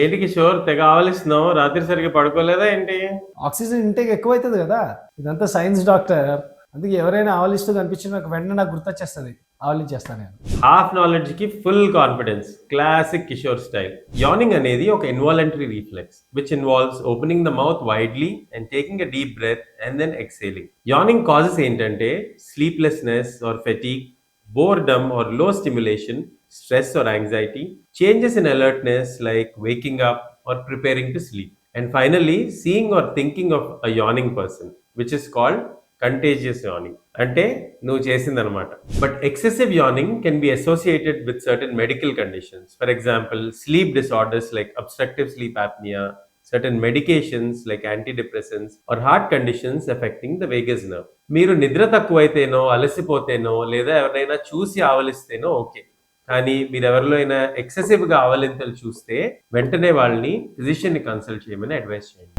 ఏంటి కిషోర్ తెగ ఆవలిస్తున్నావు? రాత్రి సరిగ్గా పడుకోలేదా ఏంటి? ఆక్సిజన్ ఇంటేక్ ఎక్కువ అవుతుంది కదా. ఇదంతా సైన్స్ డాక్టర్. అందుకే ఎవరైనా ఆవలిస్తూ కనిపించిన నాకు వెంటనే నాకు గుర్తొచ్చేస్తుంది, ఆవలించేస్తాను నేను. హాఫ్ నాలెడ్జ్ కి full confidence, classic Kishore style. Yawning అనేది ఒక involuntary reflex which involves opening the mouth widely and taking a deep breath and then exhaling. Yawning causes ఏంటంటే sleeplessness or fatigue, boredom or low stimulation, stress or anxiety, changes in alertness like waking up or preparing to sleep. And finally, seeing or thinking of a yawning person, which is called contagious yawning. అంటే నువ్వు చేసిందనమాట. But excessive yawning can be associated with certain medical conditions. For example, sleep disorders like obstructive sleep apnea, certain medications like antidepressants or heart conditions affecting the vagus nerve. మీరు నిద్ర తక్కువైతేనో, అలసిపోతేనో లేదా ఎవరినైనా చూసి ఆవలిస్తేనో okay. కానీ మీరు ఎవరిలో అయినా ఎక్సెసివ్గా ఆవలింతలు చూస్తే వెంటనే వాళ్ళని ఫిజిషియన్ని కన్సల్ట్ చేయమని అడ్వైస్ చేయండి.